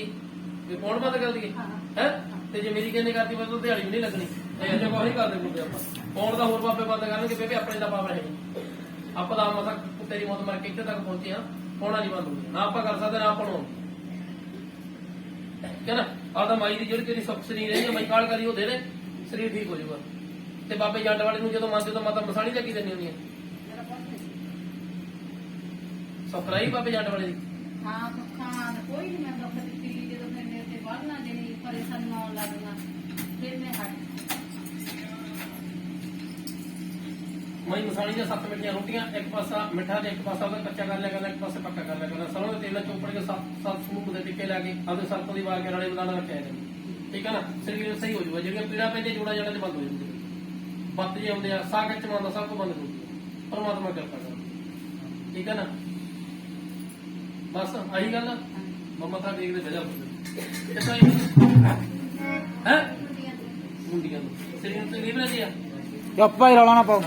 ਵੀ ਪਾਉਣ ਬੰਦ ਕਰ ਦਈਏ ਹੈ ਤੇ ਜੇ ਮੇਰੀ ਕਹਿੰਦੇ ਕਰਦੀ ਮੈਂ ਤਾਂ ਦਿਹਾੜੀ ਵੀ ਨਹੀਂ ਲੱਗਣੀ ਇਹ ਜੇ ਕੋਈ ਕਰਦੇ ਗੁੱਡੇ ਆਪਾਂ ਪਾਉਣ ਦਾ ਹੋਰ ਬਾਬੇ ਬੰਦ ਕਰਨਗੇ ਬੇਬੇ ਆਪਣੇ ਦਾ ਪਾਵਰ ਹੈ ਆਪਾਂ ਦਾ ਮਸਾ ਤੇਰੀ ਮੌਤ ਮਰ ਕੇ ਇੱਥੇ ਤੱਕ ਪਹੁੰਚੇ ਆ ਪਾਉਣਾ ਨਹੀਂ ਬੰਦ ਹੋਊਗਾ ਨਾ ਆਪਾਂ ਕਰ ਸਕਦੇ ਨਾ ਆਪਾਂ ਨੂੰ ਕਹਿੰਦਾ ਆਦਾ ਮਾਈ ਦੀ ਜਿਹੜੀ ਤੇਰੀ ਸੁੱਖ ਸਰੀਰ ਹੈ ਮਾਈ ਕਾਲ ਕਰੀ ਉਹ ਦੇ ਦੇ ਸਰੀਰ ਠੀਕ ਹੋ ਜਾਊਗਾ ਤੇ ਬਾਬੇ ਜੱਟ ਵਾਲੇ ਨੂੰ ਜਦੋਂ ਮੰਨਦੇ ਤਾਂ ਮਾਤਾ ਮਸਾਣੀ ਲੱਗੀ ਦਿੰਦੀ ਹੁੰਦੀ ਹੈ ਸਫਰਾਈ ਬਾਬੇ ਜੱਟ ਵਾਲੇ ਦੀ ਹਾਂ ਸੁੱਖਾਂ ਕੋਈ ਨਹੀਂ ਮੈਂ ਦੁੱਖ ਦਿੱਤੀ ਜਦੋਂ ਫਿਰ ਮੇਰੇ ਤੇ ਵਧਣਾ ਜਿਹੜੀ ਪਰੇਸ਼ਾਨੀ ਆਉਣ ਲੱਗਣਾ ਫਿਰ ਮੈਂ ਹਟ ਮੈਂ ਮਸਾਣੀ ਦੀਆਂ 7 ਮਿੱਠੀਆਂ ਰੋਟੀਆਂ ਇੱਕ ਪਾਸਾ ਮਿੱਠਾ ਤੇ ਇੱਕ ਪਾਸਾ ਉਹਦਾ ਕੱਚਾ ਕਰ ਲਿਆ ਕਰਨਾ ਇੱਕ ਪਾਸੇ ਪੱਕਾ ਕਰ ਲਿਆ ਕਰਨਾ ਸਰੋਂ ਦੇ ਤੇਲ ਨਾਲ ਚੋਪੜ ਕੇ 7 ਸਮੂਹ ਦੇ ਟਿੱਕੇ ਲਾ ਕੇ ਆਪਦੇ ਸਰਪੋਂ ਦੀ ਵਾਰ ਕੇ ਨਾਲੇ ਬਦਾਨਾ ਰੱਖਿਆ ਜਾਂਦੇ ਠੀਕ ਹੈ ਨਾ ਸਰੀਰ ਸਹੀ ਹੋ ਜਾਊਗਾ ਜਿਹੜੀਆਂ ਪੀੜਾ ਪੈਂਦੀਆਂ ਜੋੜਾ ਜੜਾ ਤੇ ਬੰਦ ਹੋ ਜਾਂਦੇ ਬੱਤ ਜੇ ਆਉਂਦੇ ਆ ਸਾਹ ਕੱਚ ਮਾਰਦਾ ਸਭ ਤੋਂ ਬੰਦ ਹੋ ਜੂਗਾ ਪਰਮਾਤਮਾ ਕਿਰਪਾ ਕਰ ਠੀਕ ਹੈ ਨਾ ਬਸ ਆਹੀ ਗੱਲ ਆ ਮੰਮਾ ਤਾਂ ਦੇਖਦੇ ਬਹਿ ਜਾ ਹੈ ਮੁੰਡੀਆਂ ਨੂੰ ਸਰੀਰ ਨੂੰ ਤਕਲੀਫ ਰਹਿੰਦੀ ਆ ਚੱਪਾ ਹੀ ਰੌਲਾ ਨਾ ਪਾਓ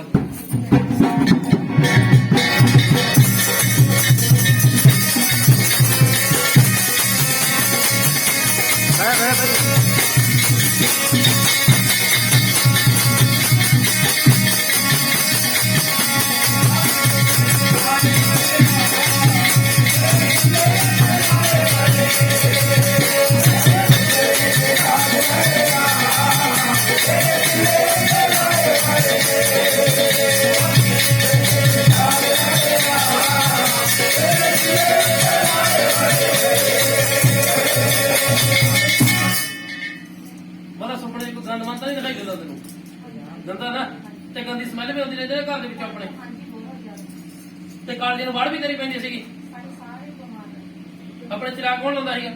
ਸਮੈਲ ਵੀ ਆਉਂਦੀ ਰਹਿੰਦੀ ਹੈ ਘਰ ਦੇ ਵਿੱਚ ਆਪਣੇ ਹਾਂਜੀ ਬਹੁਤ ਜ਼ਿਆਦਾ ਤੇ ਕਾਲਜੇ ਨੂੰ ਵੜ ਵੀ ਕਰੀ ਪੈਂਦੀ ਸੀਗੀ ਸਾਡੇ ਸਾਰੇ ਬਿਮਾਰ ਆਪਣੇ ਚਿਰਾਗ ਕੌਣ ਲਾਉਂਦਾ ਸੀਗਾ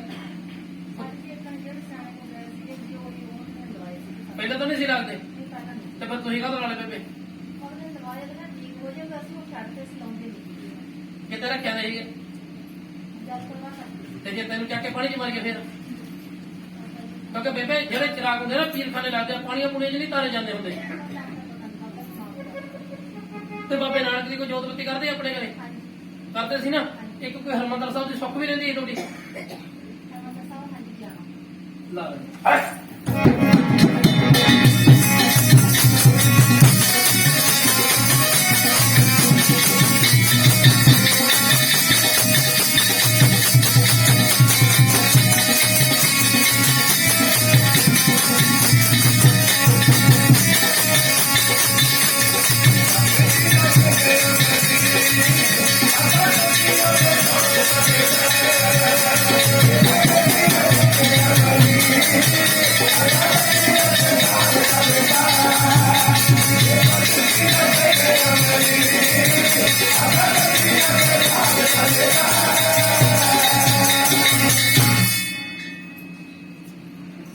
ਸਾਡੇ ਇੱਕ ਜਿਹੜੇ ਸਿਆਣੇ ਹੋ ਗਏ ਸੀ ਕਿ ਉਹ ਨੇ ਲਵਾਏ ਸੀ ਪਹਿਲਾਂ ਤਾਂ ਨਹੀਂ ਸੀ ਲੱਗਦੇ ਨਹੀਂ ਪਹਿਲਾਂ ਨਹੀਂ ਤੇ ਫਿਰ ਤੁਸੀਂ ਕਾਹਦੋਂ ਲਾਲੇ ਬੇਬੇ ਉਹਨੇ ਲਵਾਏ ਤਾਂ ਠੀਕ ਹੋ ਜਾਏਗਾ ਅਸੀਂ ਉਹ ਛੱਡ ਕੇ ਸਲਾਉਂਦੇ ਨਹੀਂ ਕਿਤੇ ਰੱਖਿਆ ਨਹੀਂ ਸੀਗੇ ਜਦ ਕਰਵਾ ਸਕਦੇ ਤੇ ਜੇ ਤੈਨੂੰ ਚੱਕ ਕੇ ਪਾਣੀ 'ਚ ਮਾਰ ਗਿਆ ਫਿਰ ਕਿਉਂਕਿ ਬੇਬੇ ਜਿਹੜੇ ਚਿਰਾਗ ਹੁੰਦੇ ਨਾ ਪੀਰਖਾਨੇ ਲੱਗਦੇ ਆ ਪਾਣੀਆਂ ਪੁਣੀਆਂ 'ਚ ਨਹੀਂ ਤਾਰੇ ਜਾਂਦੇ ਹੁੰਦੇ ਤੇ ਬਾਬੇ ਨਾਨਕ ਦੀ ਕੋਈ ਜੋਤ ਬੱਤੀ ਕਰਦੇ ਆਪਣੇ ਘਰੇ ਕਰਦੇ ਸੀ ਨਾ ਇੱਕ ਕੋਈ ਹਰਮੰਦਰ ਸਾਹਿਬ ਦੀ ਸੁੱਖ ਵੀ ਰਹਿੰਦੀ ਹੈ ਤੁਹਾਡੀ ਲਾ ਲੈ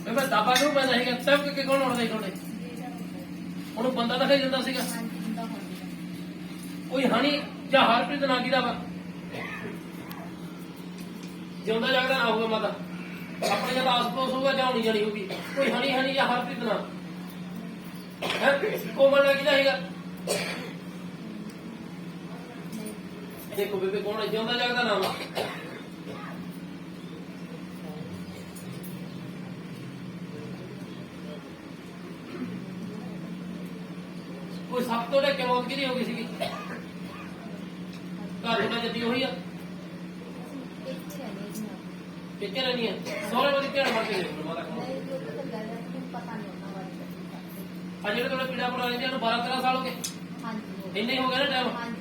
ਬੇਬੇ ਦਾਬਾ ਨੂੰ ਪੈਂਦਾ ਸੀਗਾ ਸਭ ਕਿ ਕੌਣ ਉੜਦਾ ਸੀ ਤੁਹਾਡੇ ਉਹਨੂੰ ਬੰਦਾ ਦਿਖਾਈ ਦਿੰਦਾ ਸੀਗਾ ਕੋਈ ਹਣੀ ਜਾਂ ਹਰਪ੍ਰੀਤ ਨਾਗੀ ਦਾ ਵਾ ਜਿਉਂਦਾ ਜਾਗਦਾ ਨਾ ਹੋਊਗਾ ਮਾਤਾ ਆਪਣੇ ਜਦ ਆਸ-ਪਾਸ ਹੋਊਗਾ ਜਾਂ ਹੋਣੀ ਜਾਣੀ ਹੋਊਗੀ ਕੋਈ ਹਣੀ ਜਾਂ ਹਰਪ੍ਰੀਤ ਨਾ ਕੋਮਲ ਨਾਗੀ ਦਾ ਸੀਗਾ ਦੇਖੋ ਬੇਬੇ ਕੌਣ ਹੈ ਜਿਉਂਦਾ ਜਾਗਦਾ ਨਾਮ ਆ ਕੋਈ ਸਭ ਤੋਂ ਲੈ ਕੇ ਮੌਤ ਕਿਹਦੀ ਹੋ ਗਈ ਸੀਗੀ ਘਰ ਤੁਹਾਡਾ ਜੱਦੀ ਉਹੀ ਆ ਕਿੱਥੇ ਰਹਿਣੀ ਆ ਸੋਹਰੇ ਵਾਲੀ ਧਿਆਨ ਮਾਰ ਕੇ ਦੇਖੋ ਮਾਤਾ ਆ ਜਿਹੜੇ ਤੁਹਾਡੇ ਪੀੜਾ ਪੜਾ ਰਹਿੰਦੇ ਉਹਨੂੰ 12-13 ਸਾਲ ਹੋ ਗਏ ਇੰਨੇ ਹੀ ਹੋ ਗਏ ਨਾ ਟਾਈਮ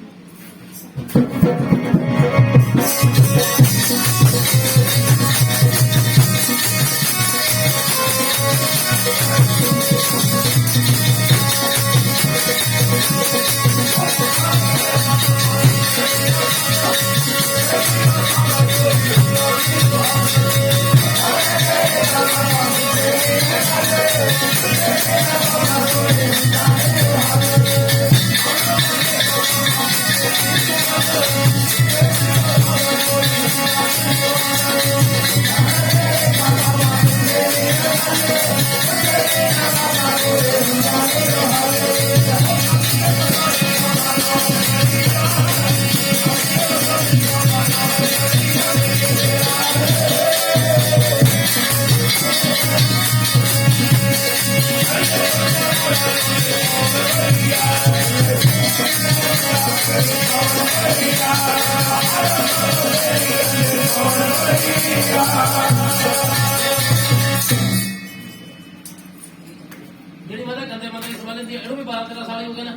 ਜਿਹੜੀ ਮਤਲਬ ਗੰਦੇ ਬੰਦੇ ਦੀ ਸਮਝ ਲੈਂਦੀ ਇਹਨੂੰ ਵੀ 12-13 ਸਾਲ ਹੀ ਹੋ ਗਏ ਨਾ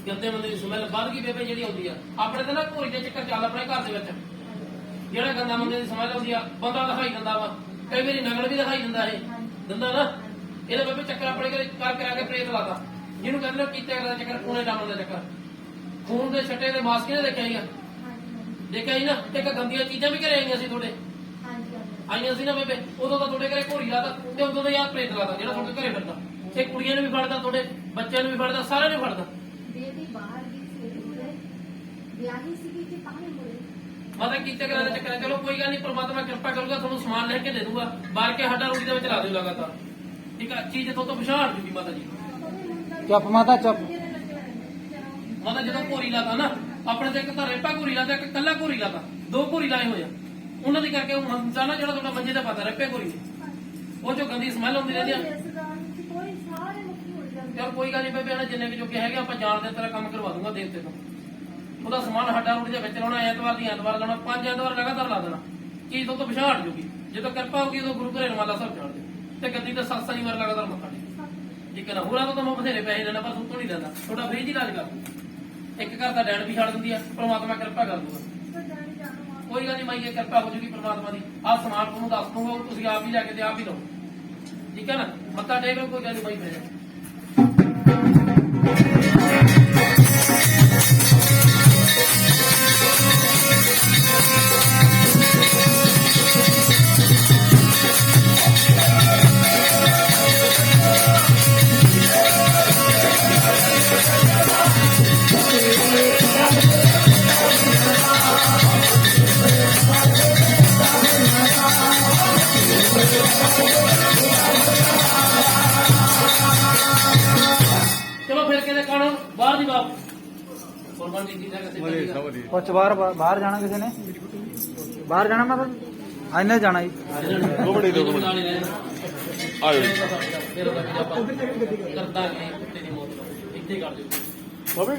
ਗੰਦੇ ਬੰਦੇ ਦੀ ਸਮੈਲ ਵੱਧ ਗਈ ਬੇਬੇ ਜਿਹੜੀ ਆਉਂਦੀ ਆ ਆਪਣੇ ਤੇ ਨਾ ਘੋਰੀ ਦੇ ਚੱਕਰ ਚੱਲ ਆਪਣੇ ਘਰ ਦੇ ਵਿੱਚ ਜਿਹੜਾ ਗੰਦਾ ਬੰਦੇ ਦੀ ਸਮੈਲ ਆਉਂਦੀ ਆ ਬੰਦਾ ਦਿਖਾਈ ਦਿੰਦਾ ਵਾ ਕਈ ਵਾਰੀ ਨਗਲ ਵੀ ਦਿਖਾਈ ਦਿੰਦਾ ਇਹ ਦਿੰਦਾ ਨਾ ਇਹਦਾ ਬੇਬੇ ਚੱਕਰ ਆਪਣੇ ਘਰੇ ਕਰ ਕਰਾ ਕੇ ਪ੍ਰੇਤ ਲਾਦਾ ਜਿਹਨੂੰ ਕਹਿੰਦੇ ਕੀਤੇ ਕਰਦਾ ਚੱਕਰ ਪੂਣੇ ਡਾਮਣ ਦਾ ਚੱਕਰ ਖੂਨ ਦੇ ਛੱਟੇ ਦੇ ਮਾਸਕ ਨੇ ਦੇਖਿਆ ਸੀਗਾ ਦੇਖਿਆ ਸੀ ਨਾ ਇੱਕ ਗੰਦੀਆਂ ਚੀਜ਼ਾਂ ਵੀ ਘਰੇ ਆਈਆਂ ਸੀ ਤੁਹਾਡੇ ਆਈਆਂ ਸੀ ਨਾ ਬੇਬੇ ਉਦੋਂ ਤਾਂ ਤੁਹਾਡੇ ਘਰੇ ਘੋਰੀ ਲਾਦਾ ਤੇ ਉਦੋਂ ਦਾ ਯਾਰ ਪ੍ਰੇਤ ਲਾਦਾ ਜਿਹੜਾ ਤੁਹਾਡੇ ਘਰੇ ਫਿਰਦਾ ਤੇ ਕੁੜੀਆਂ ਨੂੰ ਵੀ ਫੜਦਾ ਤੁਹਾਡੇ ਬੱਚਿਆਂ ਨੂੰ ਵੀ ਫੜਦਾ ਸਾਰਿਆਂ ਨੂੰ ਫੜਦਾ ਮਾਤਾ ਕੀਤੇ ਕਰਾ ਦੇ ਚੱਕਰ ਚਲੋ ਕੋਈ ਗੱਲ ਨਹੀਂ ਪ੍ਰਮਾਤਮਾ ਕਿਰਪਾ ਕਰੂਗਾ ਤੁਹਾਨੂੰ ਸਮਾਨ ਲੈ ਕੇ ਦੇ ਦੂਗਾ ਬਾਹਰ ਕੇ ਹੱਡਾ ਰੋਟੀ ਦੇ ਵਿੱਚ ਲਾ ਦਿਓ ਲਗਾਤਾਰ ਠੀਕ ਆ ਚੀਜ਼ ਇੱਥੋਂ ਤੋਂ ਪਛਾਣ ਜੂਗੀ ਮਾਤਾ ਜੀ ਚੁੱਪ ਮਾਤਾ ਚੁੱਪ ਮਾਤਾ ਜਦੋਂ ਘੋਰੀ ਲਾਤਾ ਨਾ ਆਪਣੇ ਤੇ ਇੱਕ ਤਾਂ ਰੇਪਾ ਘੋਰੀ ਲਾਤਾ ਇੱਕ ਕੱਲਾ ਘੋਰੀ ਲਾਤਾ ਦੋ ਘੋਰੀ ਲਾਏ ਹੋਏ ਆ ਉਹਨਾਂ ਦੀ ਕਰਕੇ ਉਹ ਹੰਸਾ ਨਾ ਜਿਹੜਾ ਤੁਹਾਡਾ ਮੰਜੇ ਦਾ ਪਤਾ ਰੇਪੇ ਘੋਰੀ ਨੇ ਉਹ ਚੋਂ ਗੰਦੀ ਸਮੈਲ ਆਉਂਦੀ ਰਹਿੰਦੀ ਆ ਯਾਰ ਕੋਈ ਗੱਲ ਨਹੀਂ ਬੇਬੇ ਨਾ ਜਿੰਨੇ ਵੀ ਜੋਗੇ ਹੈਗੇ ਆਪਾਂ ਜਾਣਦੇ ਤੇਰਾ ਕੰਮ ਕਰਵਾ ਦੂੰਗਾ ਦੇਵਤੇ ਤੋਂ ਉਹਦਾ ਸਮਾਨ ਹੱਡਾ ਰੋਟੀ ਦੇ ਵਿੱਚ ਲਾਉਣਾ ਐਤਵਾਰ ਦੀ ਐਤਵਾਰ ਲਾਉਣਾ 5 ਐਤਵਾਰ ਲਗਾਤਾਰ ਲਾ ਦੇਣਾ ਚੀਜ਼ ਤੋਂ ਪਛਾਣ ਜੂਗੀ ਜਦੋਂ ਕਿਰਪਾ ਹੋਗੀ ਉਦੋਂ ਗੁਰੂ ਘਰੇ ਰਮਾਲਾ ਸਾਹਿਬ ਜਾਣ ਦੇ ਤੇ ਗੱਦੀ ਤੇ 7 ਵਾਰ ਲਗਾਤਾਰ ਮੱਥਾ ਟੇਕ ਜਿੱਕਣਾ ਹੋਰਾਂ ਤੋਂ ਤਾਂ ਮੈਂ ਬਥੇਰੇ ਪੈਸੇ ਲੈਣਾ ਪਰ ਸੁੱਤੋਂ ਨਹੀਂ ਲੈਂਦਾ ਤੁਹਾਡਾ ਫ੍ਰੀ ਇਲਾਜ ਕਰ ਇੱਕ ਘਰ ਦਾ ਡੈਣ ਵੀ ਛੱਡ ਦਿੰਦੀ ਆ ਪ੍ਰਮਾਤਮਾ ਕਿਰਪਾ ਕਰ ਦੂਗਾ ਕੋਈ ਗੱਲ ਨਹੀਂ ਮਾਈਏ ਕਿਰਪਾ ਹੋ ਜੂਗੀ ਪ੍ਰਮਾਤਮਾ ਦੀ ਆਹ ਸਮਾਨ ਤੁਹਾਨੂੰ ਦੱਸ ਦੂੰਗਾ ਤੁਸੀਂ ਆਪ ਹੀ ਲੈ ਕੇ ਤੇ ਆਪ ਹੀ ਲਓ ਠੀਕ ਹੈ ਨਾ ਮੱਥਾ ਟੇਕ ਲਓ ਕੋਈ ਗੱਲ ਨਹੀਂ ਬਾਈ ਬਹਿ ਜਾ ਚਲੋ ਫਿਰ ਕਹਿੰਦੇ ਕਾਣੋ ਬਾਹਰ ਦੀ ਬਾਪ ਕੁਰਬਾਨ ਦੀ ਜਗ੍ਹਾ ਤੇ ਕੁਛ ਬਾਹਰ ਜਾਣਾ ਕਿਸੇ ਨੇ ਬਾਹਰ ਜਾਣਾ ਮੈਂ ਤਾਂ ਇੰਨੇ ਜਾਣਾ ਜੀ ਆਇਓ ਫਿਰ ਉਹਦਾ ਵੀ ਆਪਾਂ ਕਰਦਾ ਨਹੀਂ ਕੁੱਤੇ ਦੀ ਮੌਤ ਦਾ ਇੱਥੇ ਕਰ ਦਿਓ ਬਾਬੇ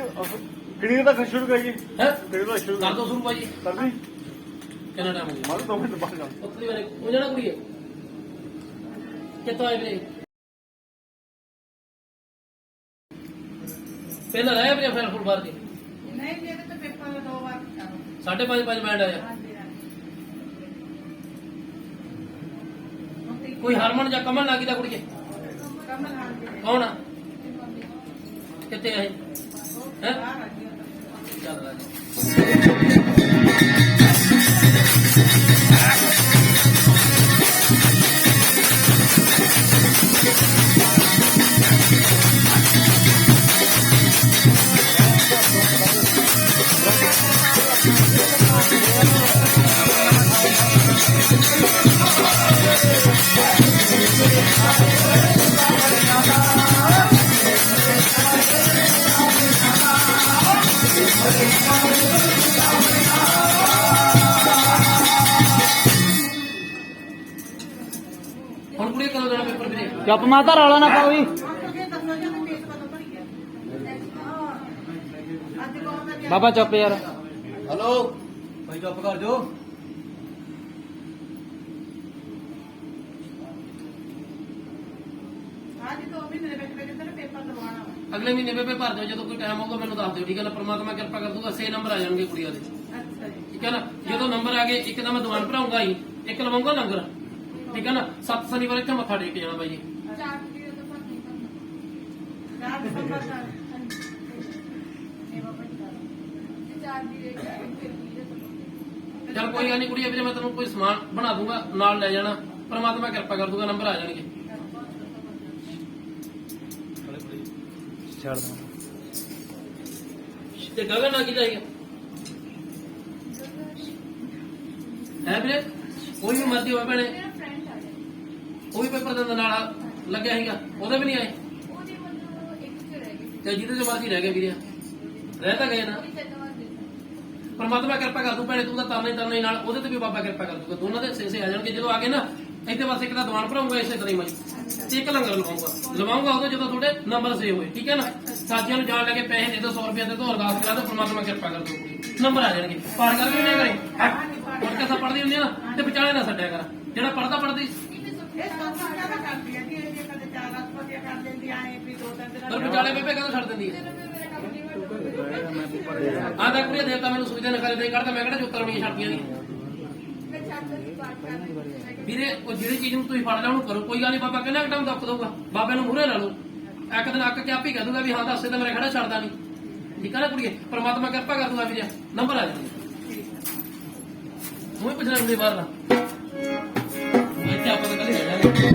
ਕਿਹੜੀ ਦਾ ਸ਼ੁਰੂ ਕਰੀਏ ਹੈ ਕਿਹੜੀ ਦਾ ਸ਼ੁਰੂ ਕਰ ਦੋ ਸ਼ੁਰੂ ਭਾਜੀ ਕਰਦੀ ਕਿੰਨਾ ਟਾਈਮ ਹੋ ਗਿਆ ਮਾਰ 2 ਮਿੰਟ ਬਾਅਦ ਜਾ ਉੱਤਲੀ ਵਾਲੇ ਉਹ ਜਿਹੜਾ ਕੁੜੀ ਹੈ ਕਿੱਥੋਂ ਆਏ ਵੀਰੇ ਪਹਿਲਾਂ ਰਹਿ ਵੀਰੇ ਫਿਰ ਫੁੱਲ ਬਾਹਰ ਦੀ ਨਹੀਂ ਮੇਰੇ ਤਾਂ ਪੇਪਰ 2 ਵਾਰ ਕੀਤਾ 5.5 ਮਿੰਟ ਆਇਆ ਹਾਂਜੀ ਕੋਈ ਹਰਮਨ ਜਾਂ ਕਮਲ ਲੱਗੀ ਦਾ ਕੁੜੀਏ ਕਮਲ ਹਾਂ ਜੀ ਕੌਣ ਆ ਕਿੱਥੇ ਆਏ ਹੈ ਬਾਹਰ ਆ ਗਈ ਚੱਲ ਰਾਜ ਹੁਣ ਕੁੜੀ ਕਦੋਂ ਦੇਣਾ ਪੇਪਰ ਵੀਰੇ ਚੁੱਪ ਮਾਤਾ ਰੌਲਾ ਨਾ ਪਾਓ ਜੀ ਬਾਬਾ ਚੁੱਪ ਯਾਰ ਹਲੋ ਭਾਈ ਚੁੱਪ ਕਰ ਜੋ ਅਗਲੇ ਮਹੀਨੇ ਪੇਪਰ ਭਰ ਦਿਓ ਜਦੋਂ ਕੋਈ ਟਾਈਮ ਹੋਊਗਾ ਮੈਨੂੰ ਦੱਸ ਦਿਓ ਠੀਕ ਹੈ ਨਾ ਪ੍ਰਮਾਤਮਾ ਕਿਰਪਾ ਕਰ ਦੂਗਾ 6 ਨੰਬਰ ਆ ਜਾਣਗੇ ਕੁੜੀਆਂ ਦੇ ਠੀਕ ਹੈ ਨਾ ਜਦੋਂ ਨੰਬਰ ਆ ਗਏ ਇੱਕ ਤਾਂ ਮੈਂ ਦੀਵਾਨ ਭਰਾਉਂਗਾ ਹੀ ਇੱਕ ਲਵਾਉਂਗਾ ਲੰਗਰ ਠੀਕ ਹੈ ਨਾ 7 ਸ਼ਨੀਵਾਰ ਇੱਥੇ ਮੱਥਾ ਟੇਕ ਕੇ ਜਾਣਾ ਬਾਈ ਜੀ ਚਲ ਕੋਈ ਗੱਲ ਨਹੀਂ ਕੁੜੀਆਂ ਵੀਰੇ ਮੈਂ ਤੈਨੂੰ ਕੋਈ ਸਮਾਨ ਬਣਾ ਦੂੰਗਾ ਨਾਲ ਲੈ ਜਾਣਾ ਪ੍ਰਮਾਤਮਾ ਕਿਰਪਾ ਕਰ ਦੂਗਾ ਨੰਬਰ ਆ ਜਾਣਗੇ ਛੱਡ ਦੋ ਤੇ ਗਗਨ ਨਾ ਕੀ ਜਾਏਗਾ ਹੈ ਵੀਰੇ ਕੋਈ ਵੀ ਮਰਜ਼ੀ ਹੋਵੇ ਭੈਣੇ ਉਹ ਵੀ ਪੇਪਰ ਦੇ ਨਾਲ ਲੱਗਿਆ ਸੀਗਾ ਉਹਦੇ ਵੀ ਨਹੀਂ ਆਏ ਤੇ ਜਿਹਦੇ ਚ ਮਰਜ਼ੀ ਰਹਿ ਗਏ ਵੀਰੇ ਰਹਿ ਤਾਂ ਗਏ ਨਾ ਪਰਮਾਤਮਾ ਕਿਰਪਾ ਕਰ ਦੂ ਭੈਣੇ ਤੂੰ ਤਾਂ ਤਰਨੇ ਨਾਲ ਉਹਦੇ ਤੇ ਵੀ ਬਾਬਾ ਕਿਰਪਾ ਕਰ ਦੂਗਾ ਦੋਨਾਂ ਦੇ ਸੇ ਆ ਜਾਣਗੇ ਜਦੋਂ ਆ ਗਏ ਨਾ ਇੱਥੇ ਬਸ ਇੱਕ ਤਾਂ ਦੀਵਾਨ ਭਰਾਉਂਗਾ ਇਸੇ ਤਰ੍ਹਾਂ ਹੀ ਮੈਂ ਤੇ ਇੱਕ ਲੰਗਰ ਲਵਾਉਂਗਾ ਉਦੋਂ ਜਦੋਂ ਤੁਹਾਡੇ ਨੰਬਰ ਸੇ ਹੋਏ ਠੀਕ ਹੈ ਨਾ ਸਾਥੀਆਂ ਨੂੰ ਜਾਣ ਲੱਗੇ ਪੈਸੇ ਦੇ ਦੋ 100 ਰੁਪਏ ਦੇ ਦੋ ਅਰਦਾਸ ਕਰਾ ਦੋ ਪਰਮਾਤਮਾ ਕਿਰਪਾ ਕਰ ਦੂ ਨੰਬਰ ਆ ਜਾਣਗੇ ਪਾਰ ਕਰ ਵੀ ਨਹੀਂ ਕਰੇ ਹੁਣ ਕਿਸਾ ਪੜਦੀ ਹੁੰਦੀ ਨਾ ਤੇ ਵਿਚਾਲੇ ਨਾ ਛੱਡਿਆ ਕਰ ਜਿਹੜਾ ਪੜਦਾ ਪੜਦੀ ਪਰ ਵਿਚਾਲੇ ਬੇਬੇ ਕਦੋਂ ਛੱਡ ਦਿੰਦੀ ਹੈ ਆ ਤਾਂ ਕੁੜੀਆਂ ਦੇਵਤਾ ਮੈਨੂੰ ਸੁਵਿਧਾ ਨਾ ਕਰੇ ਦੇ ਕੱਢਦਾ ਮੈਂ ਕਿਹੜਾ ਜੁੱਤਰ ਵੀ ਛੱਡਦੀਆਂ ਨਹੀਂ ਵੀਰੇ ਉਹ ਜਿਹੜੀ ਚੀਜ਼ ਨੂੰ ਤੁਸੀਂ ਫੜ ਲਿਆ ਉਹਨੂੰ ਕਰੋ ਕੋਈ ਗੱਲ ਨਹੀਂ ਬਾਬਾ ਕਿੰਨਾ ਟਾਈਮ ਦੱਸ ਦਊਗਾ ਬਾਬੇ ਨੂੰ ਮੂਹਰੇ ਲਾ ਲਓ ਇੱਕ ਦਿਨ ਅੱਕ ਕੇ ਆਪ ਹੀ ਕਹਿ ਦੂਗਾ ਵੀ ਹਾਂ ਦੱਸੇ ਤਾਂ ਮੇਰਾ ਖੜਾ ਛੱਡਦਾ ਨਹੀਂ ਠੀਕ ਹੈ ਨਾ ਕੁੜੀਏ ਪਰਮਾਤਮਾ ਕਿਰਪਾ ਕਰ ਦੂਗਾ ਵੀਰੇ ਨੰਬਰ ਆ ਜਾਣਗੇ ਉਹ ਹੀ ਪੁੱਛਣਾ ਹੁੰਦੀ ਬਾਹਰ ਦਾ ਇੱਥੇ ਆਪਾਂ ਤਾਂ ਕੱਲ ਹੀ ਰਹਿ ਜਾਣਗੇ